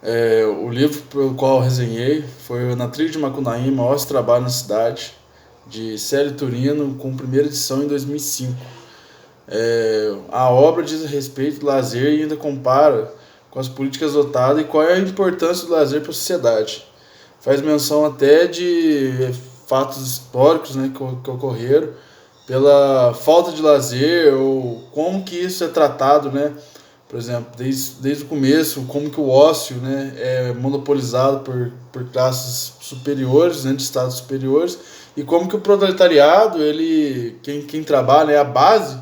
O livro pelo qual eu resenhei foi o Na Trilha de Macunaíma, Ócio e Trabalho na Cidade, de Célio Turino, com primeira edição em 2005. A obra diz a respeito do lazer e ainda compara com as políticas adotadas e qual é a importância do lazer para a sociedade. Faz menção até de fatos históricos, né, que ocorreram pela falta de lazer ou como que isso é tratado, né? Por exemplo, desde o começo, como que o ócio, né, é monopolizado por classes superiores, né, de estados superiores, e como que o proletariado, quem trabalha, é a base,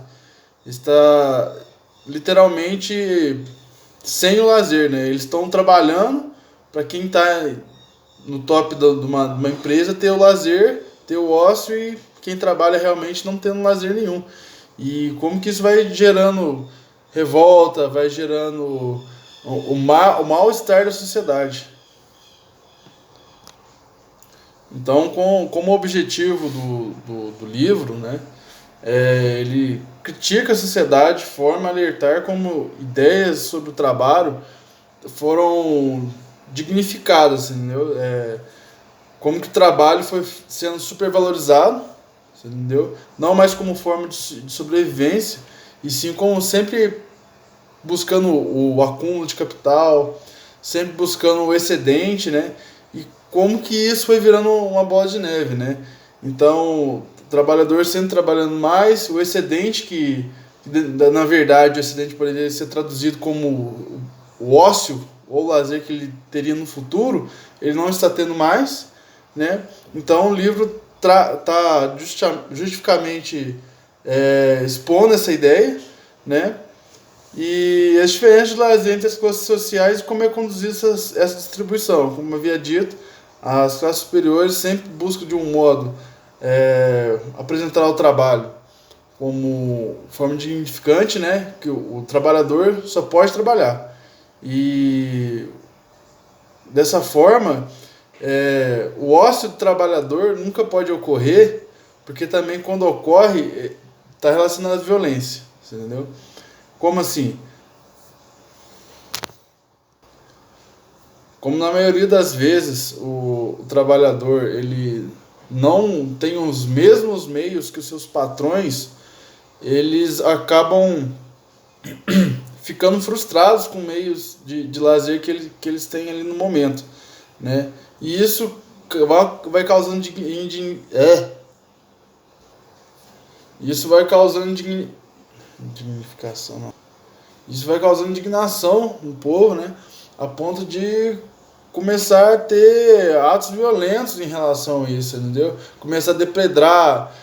está literalmente sem o lazer, né? Eles estão trabalhando para quem está no top de uma empresa ter o lazer, ter o ócio e quem trabalha realmente não tendo lazer nenhum. E como que isso vai gerando revolta, vai gerando o mal-estar da sociedade. Então, como objetivo do livro, né, ele critica a sociedade de forma a alertar como ideias sobre o trabalho foram dignificadas, entendeu? Como que o trabalho foi sendo supervalorizado, entendeu? Não mais como forma de sobrevivência, e sim como sempre buscando o acúmulo de capital, sempre buscando o excedente, né? E como que isso foi virando uma bola de neve, né? Então, o trabalhador sempre trabalhando mais, o excedente na verdade, o excedente poderia ser traduzido como o ócio ou o lazer que ele teria no futuro, ele não está tendo mais, né? Então, o livro está justificamente expondo essa ideia, né? E as diferenças de lazer entre as classes sociais e como é conduzida essa distribuição. Como eu havia dito, as classes superiores sempre buscam de um modo apresentar o trabalho como forma dignificante, né? Que o trabalhador só pode trabalhar. E dessa forma, o ócio do trabalhador nunca pode ocorrer, porque também quando ocorre, está relacionado à violência. Você entendeu? Como assim? Como na maioria das vezes o trabalhador ele não tem os mesmos meios que os seus patrões, eles acabam ficando frustrados com meios de lazer que eles têm ali no momento, né? E isso vai causando isso vai causando dignificação, não. Isso vai causando indignação no povo, né? A ponto de começar a ter atos violentos em relação a isso, entendeu? Começar a depredar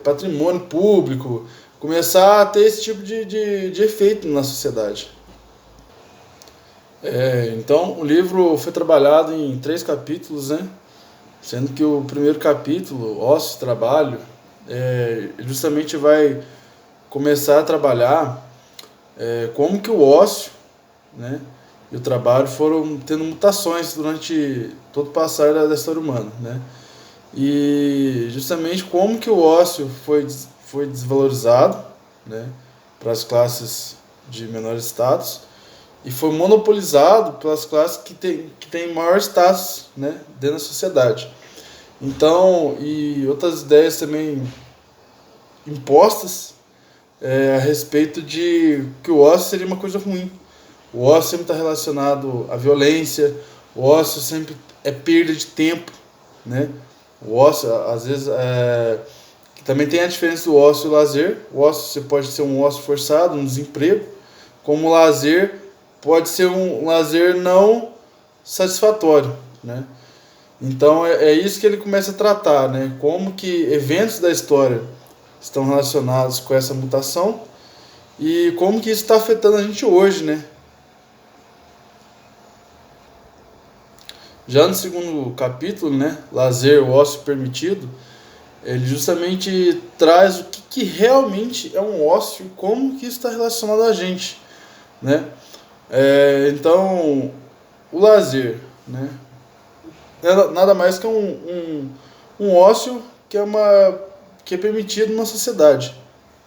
patrimônio público, começar a ter esse tipo de efeito na sociedade. Então, o livro foi trabalhado em 3 capítulos, né? Sendo que o primeiro capítulo, Ócio e Trabalho, justamente vai começar a trabalhar como que o ócio, né, e o trabalho foram tendo mutações durante todo o passar da história humana, né? E justamente como que o ócio foi desvalorizado, né, para as classes de menor status e foi monopolizado pelas classes que tem maior status, né, dentro da sociedade. Então, e outras ideias também impostas a respeito de que o ócio seria uma coisa ruim. O ócio sempre está relacionado à violência, o ócio sempre é perda de tempo, né? O ócio, às vezes, também tem a diferença do ócio e o lazer. O ócio você pode ser um ócio forçado, um desemprego, como o lazer pode ser um lazer não satisfatório, né? Então é isso que ele começa a tratar, né? Como que eventos da história estão relacionados com essa mutação e como que isso está afetando a gente hoje, né? Já no segundo capítulo, né, Lazer, o ócio permitido, ele justamente traz o que realmente é um ócio e como que isso está relacionado a gente, né? Então, o lazer, né, nada mais que um ócio que é permitido na sociedade,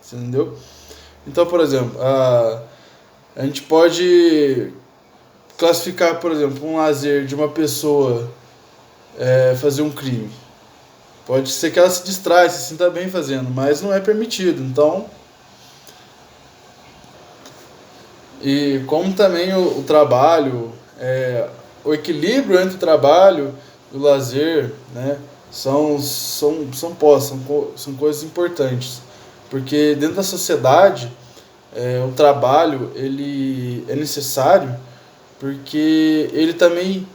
entendeu? Então, por exemplo, a gente pode classificar, por exemplo, um lazer de uma pessoa fazer um crime. Pode ser que ela se distraia, se sinta bem fazendo, mas não é permitido. Então, e como também o trabalho, o equilíbrio entre o trabalho e o lazer, né, são coisas importantes. Porque dentro da sociedade, o trabalho ele é necessário porque ele também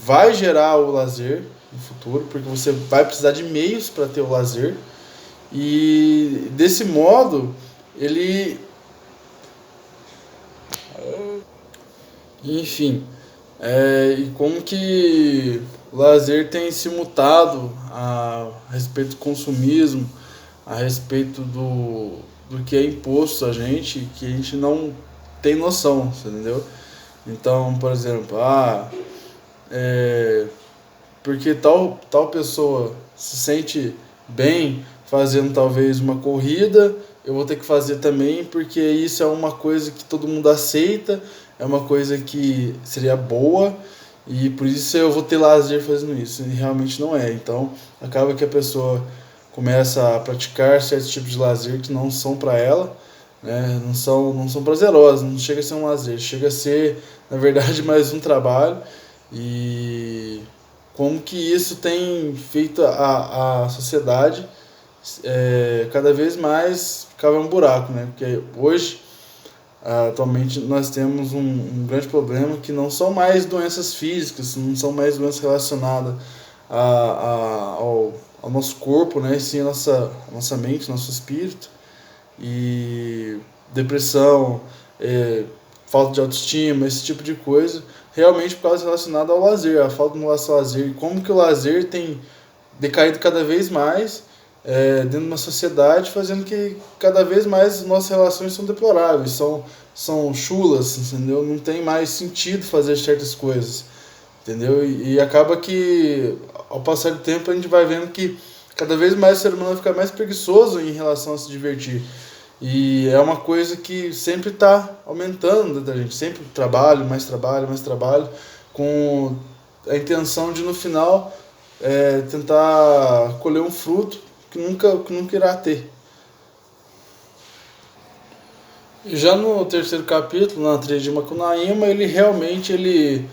vai gerar o lazer no futuro, porque você vai precisar de meios para ter o lazer. E desse modo, ele, enfim, e como que o lazer tem se mutado a respeito do consumismo, a respeito do que é imposto a gente, que a gente não tem noção, você entendeu? Então, por exemplo, porque tal pessoa se sente bem fazendo talvez uma corrida, eu vou ter que fazer também, porque isso é uma coisa que todo mundo aceita, é uma coisa que seria boa, e por isso eu vou ter lazer fazendo isso. E realmente não é. Então acaba que a pessoa começa a praticar certos tipos de lazer que não são para ela, né? Não são prazerosos, não chega a ser um lazer, chega a ser, na verdade, mais um trabalho. E como que isso tem feito a sociedade cada vez mais cavar um buraco, né? Porque hoje, atualmente, nós temos um grande problema que não são mais doenças físicas, não são mais doenças relacionadas ao nosso corpo, né? E sim a nossa mente, nosso espírito. E depressão, falta de autoestima, esse tipo de coisa, realmente por causa relacionada ao lazer, a falta do nosso lazer, e como que o lazer tem decaído cada vez mais dentro de uma sociedade, fazendo que cada vez mais nossas relações são deploráveis, são chulas, entendeu? Não tem mais sentido fazer certas coisas, entendeu? E acaba que, ao passar do tempo, a gente vai vendo que cada vez mais o ser humano fica mais preguiçoso em relação a se divertir. E é uma coisa que sempre está aumentando dentro da gente, sempre trabalho, mais trabalho, com a intenção de no final tentar colher um fruto que nunca irá ter. E já no terceiro capítulo, na trilha de Macunaíma, ele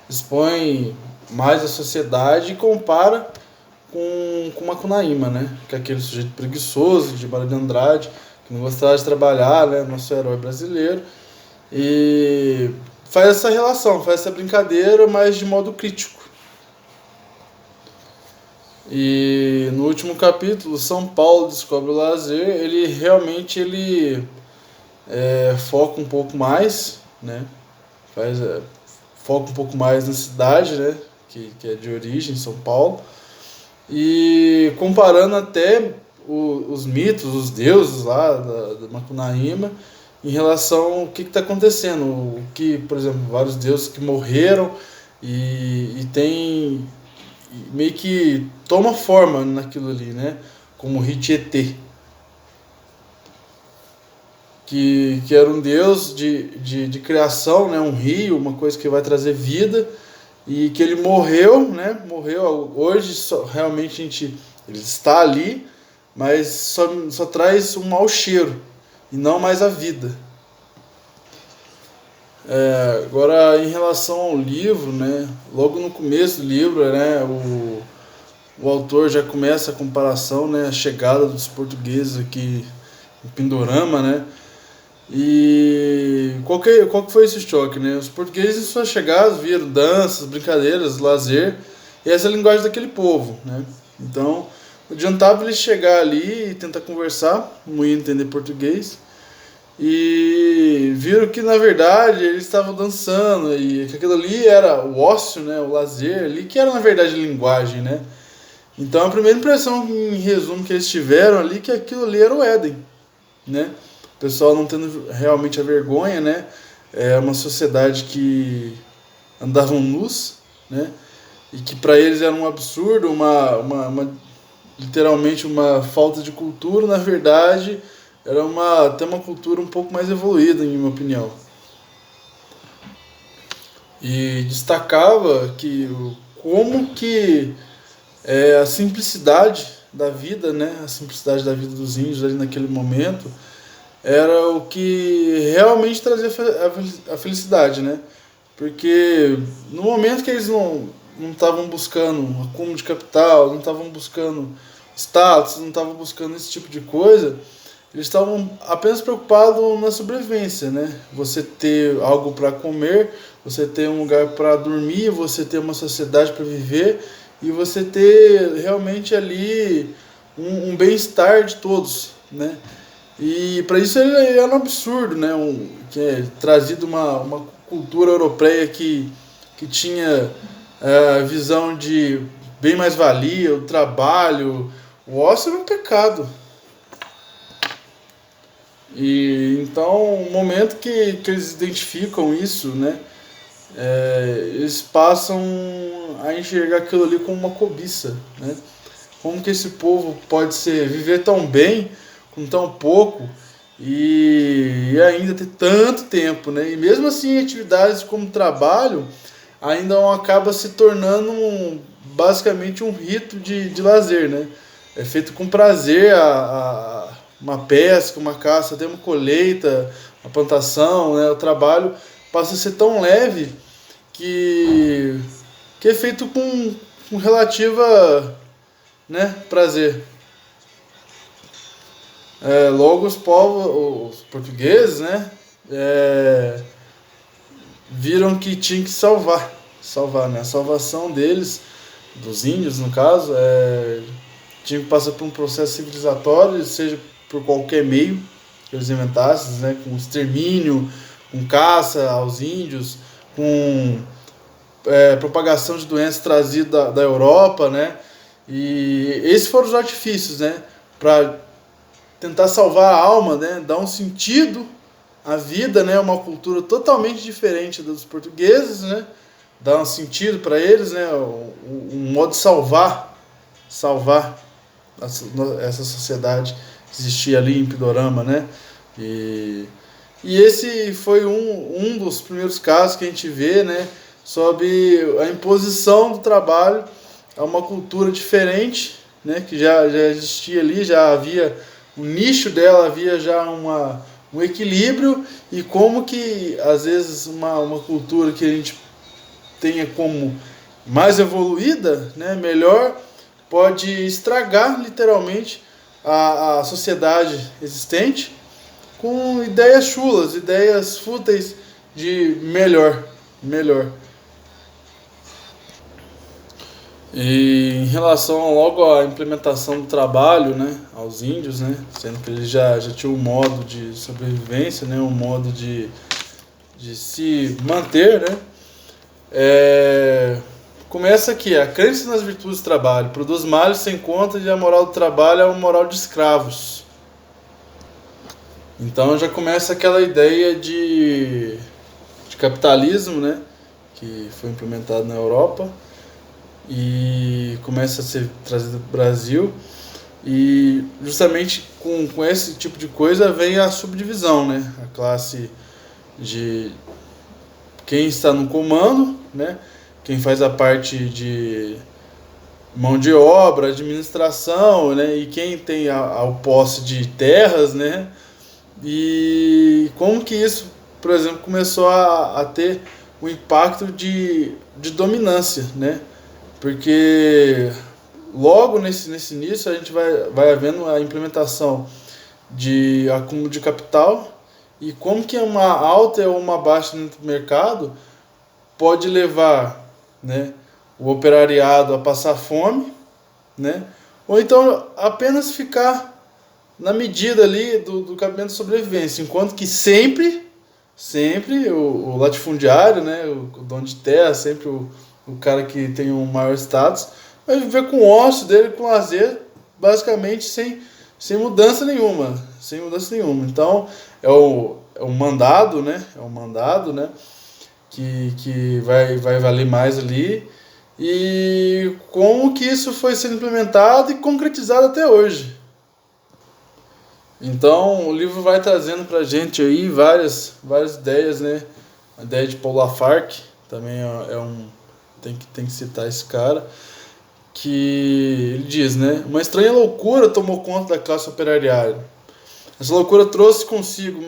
expõe mais a sociedade e compara com Macunaíma, né? Que é aquele sujeito preguiçoso de Mário de Andrade, que não gostava de trabalhar, né? Nosso herói brasileiro. E faz essa relação, faz essa brincadeira, mas de modo crítico. E no último capítulo, São Paulo descobre o lazer, ele realmente foca um pouco mais, né? Foca um pouco mais na cidade, né? Que é de origem, São Paulo. E comparando até os mitos, os deuses lá da Macunaíma, em relação ao que está acontecendo. O que, por exemplo, vários deuses que morreram e tem meio que toma forma naquilo ali, né? Como Richetê, que era um deus de criação, né? Um rio, uma coisa que vai trazer vida, e que ele morreu, né? Morreu. Hoje realmente ele está ali, mas só traz um mau cheiro e não mais a vida. Agora, em relação ao livro, né? Logo no começo do livro, né? O autor já começa a comparação, né? A chegada dos portugueses aqui em Pindorama, né? E qual que foi esse choque, né? Os portugueses, em suas chegadas, viram danças, brincadeiras, lazer, e essa é a linguagem daquele povo, né? Então, não adiantava eles chegar ali e tentar conversar, não ia entender português, e viram que, na verdade, eles estavam dançando, e que aquilo ali era o ócio, né? O lazer ali, que era, na verdade, a linguagem, né? Então, a primeira impressão, em resumo, que eles tiveram ali, que aquilo ali era o Éden, né? O pessoal não tendo realmente a vergonha, né? É uma sociedade que andavam nus, né? E que para eles era um absurdo, literalmente uma falta de cultura. Na verdade, era até uma cultura um pouco mais evoluída, em minha opinião. e destacava que como que a simplicidade da vida, né, a simplicidade da vida dos índios ali naquele momento era o que realmente trazia a felicidade, né? Porque no momento que eles não estavam buscando um acúmulo de capital, não estavam buscando status, não estavam buscando esse tipo de coisa, eles estavam apenas preocupados na sobrevivência, né? Você ter algo para comer, você ter um lugar para dormir, você ter uma sociedade para viver e você ter realmente ali um bem-estar de todos, né? E para isso ele era um absurdo, né? Que é trazido uma cultura europeia que tinha a visão de bem mais valia, o trabalho, o ócio era um pecado. E então, o momento que eles identificam isso, né, eles passam a enxergar aquilo ali como uma cobiça, né? Como que esse povo pode viver tão bem com tão pouco e ainda ter tanto tempo, né? E mesmo assim, atividades como trabalho ainda não acaba se tornando basicamente um rito de lazer, né? É feito com prazer uma pesca, uma caça, até uma colheita, uma plantação, né? O trabalho passa a ser tão leve que, que é feito com relativa, né, prazer. Logo os povos, os portugueses, né, é, viram que tinha que salvar, né, a salvação deles, dos índios no caso, tinha que passar por um processo civilizatório, seja por qualquer meio que eles inventassem, né, com extermínio, com caça aos índios, com propagação de doenças trazidas da Europa, né, e esses foram os artifícios, né, para tentar salvar a alma, né, dar um sentido à vida, né, uma cultura totalmente diferente dos portugueses, né, dar um sentido para eles, né, um modo de salvar essa sociedade que existia ali em Pidorama, né, e, e esse foi um dos primeiros casos que a gente vê, né, sobre a imposição do trabalho a uma cultura diferente, né, que já existia ali, já havia o nicho dela, havia já um equilíbrio e como que às vezes uma cultura que a gente tenha como mais evoluída, né, melhor, pode estragar literalmente a sociedade existente com ideias chulas, ideias fúteis de melhor. E em relação logo à implementação do trabalho, né, aos índios, né, sendo que eles já tinham um modo de sobrevivência, né, um modo de se manter, né, começa aqui, a crença nas virtudes do trabalho produz males sem conta e a moral do trabalho é uma moral de escravos. Então já começa aquela ideia de capitalismo, né, que foi implementado na Europa e começa a ser trazido para o Brasil. E justamente com esse tipo de coisa vem a subdivisão, né? A classe de quem está no comando, né? Quem faz a parte de mão de obra, administração, né? E quem tem o posse de terras, né? E como que isso, por exemplo, começou a ter o impacto de dominância, né? Porque logo nesse início a gente vai havendo a implementação de acúmulo de capital e como que uma alta ou uma baixa no mercado pode levar, né, o operariado a passar fome, né, ou então apenas ficar na medida ali do cabimento de sobrevivência, enquanto que sempre o latifundiário, né, o dono de terra, sempre o cara que tem um maior status, vai viver com o ócio dele, com lazer, basicamente sem mudança nenhuma, sem mudança nenhuma. Então é o mandado, né, que vai valer mais ali e como que isso foi sendo implementado e concretizado até hoje. Então o livro vai trazendo pra gente aí várias ideias, né? A ideia de Paul Lafargue, também tem que citar esse cara, que ele diz, né? Uma estranha loucura tomou conta da classe operariária. Essa loucura trouxe consigo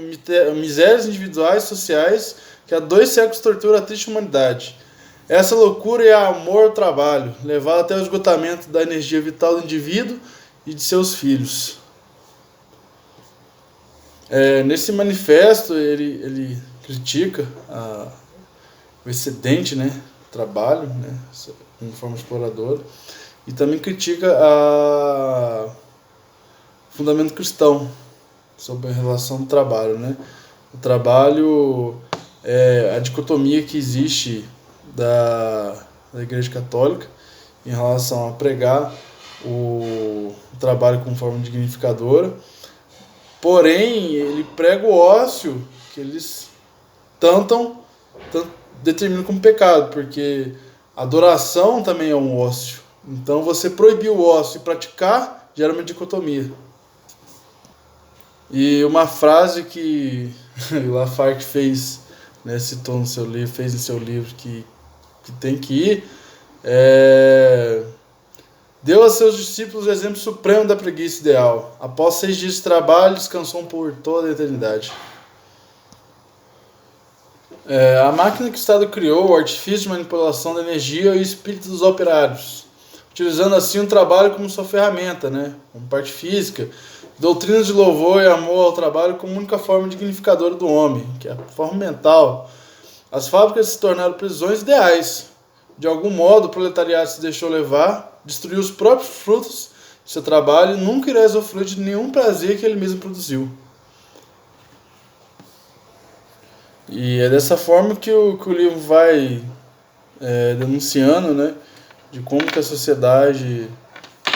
misérias individuais e sociais que há 2 séculos tortura a triste humanidade. Essa loucura é amor ao trabalho, levado até o esgotamento da energia vital do indivíduo e de seus filhos. Nesse manifesto, ele critica o excedente, né, trabalho, né, de forma exploradora, e também critica o fundamento cristão sobre a relação do trabalho, né? O trabalho é a dicotomia que existe da Igreja Católica em relação a pregar o trabalho como forma dignificadora, porém ele prega o ócio que eles tanto determinam como pecado, porque a adoração também é um ócio. Então você proibir o ócio e praticar gera uma dicotomia. E uma frase que o Lafargue fez, né, citou no seu livro, fez em seu livro, que tem que ir, deu a seus discípulos o exemplo supremo da preguiça ideal. Após 6 dias de trabalho, descansou por toda a eternidade. A máquina que o Estado criou, o artifício de manipulação da energia e o espírito dos operários, utilizando assim o trabalho como sua ferramenta, né, como parte física, doutrinas de louvor e amor ao trabalho como única forma dignificadora do homem, que é a forma mental. As fábricas se tornaram prisões ideais. De algum modo, o proletariado se deixou levar, destruiu os próprios frutos de seu trabalho e nunca irá usufruir de nenhum prazer que ele mesmo produziu. E é dessa forma que o livro vai denunciando, né, de como que a sociedade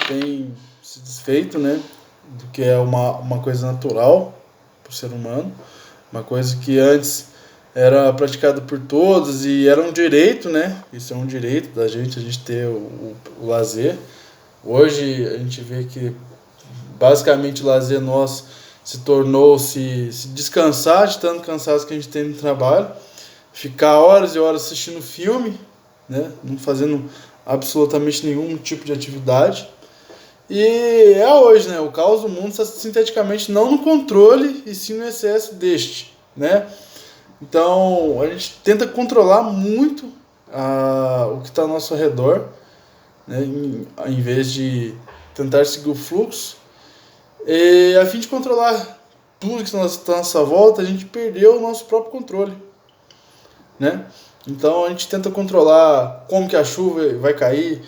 tem se desfeito, né, do que é uma coisa natural para o ser humano, uma coisa que antes era praticada por todos e era um direito, né? Isso é um direito da gente, a gente ter o lazer. Hoje a gente vê que basicamente o lazer nosso se tornou se descansar de tanto cansaço que a gente tem no trabalho, ficar horas e horas assistindo filme, né? Não fazendo absolutamente nenhum tipo de atividade. E hoje, né? O caos do mundo está sinteticamente não no controle e sim no excesso deste, né? Então a gente tenta controlar muito o que está ao nosso redor, né? Em vez de tentar seguir o fluxo. E a fim de controlar tudo que está à nossa volta, a gente perdeu o nosso próprio controle, né? Então a gente tenta controlar como que a chuva vai cair,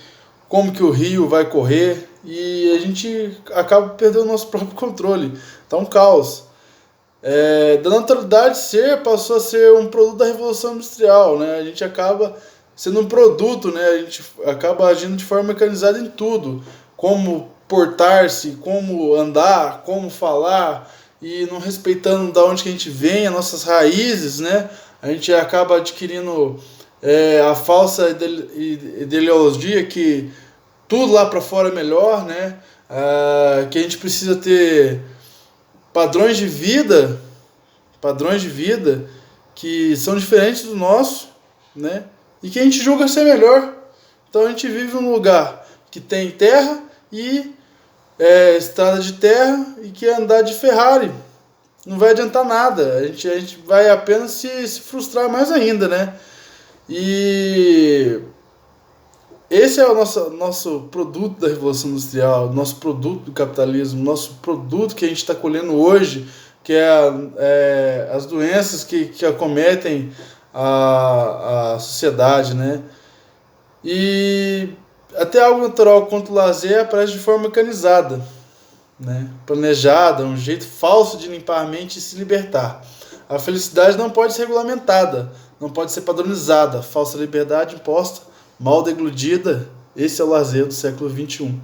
como que o rio vai correr, e a gente acaba perdendo o nosso próprio controle. Então, um caos. Da naturalidade ser, passou a ser um produto da Revolução Industrial, né? A gente acaba sendo um produto, né? A gente acaba agindo de forma mecanizada em tudo. Como portar-se, como andar, como falar, e não respeitando da onde que a gente vem, as nossas raízes, né? A gente acaba adquirindo a falsa ideologia que tudo lá para fora é melhor, né? Que a gente precisa ter padrões de vida que são diferentes do nosso, né? E que a gente julga ser melhor. Então a gente vive num lugar que tem terra e estrada de terra e que andar de Ferrari não vai adiantar nada. A gente vai apenas se frustrar mais ainda, né? E esse é o nosso produto da Revolução Industrial, nosso produto do capitalismo, nosso produto que a gente está colhendo hoje, que é as doenças que acometem a sociedade, né? E até algo natural quanto o lazer aparece de forma mecanizada, né? Planejada, um jeito falso de limpar a mente e se libertar. A felicidade não pode ser regulamentada, não pode ser padronizada. Falsa liberdade imposta, mal degludida, esse é o lazer do século XXI.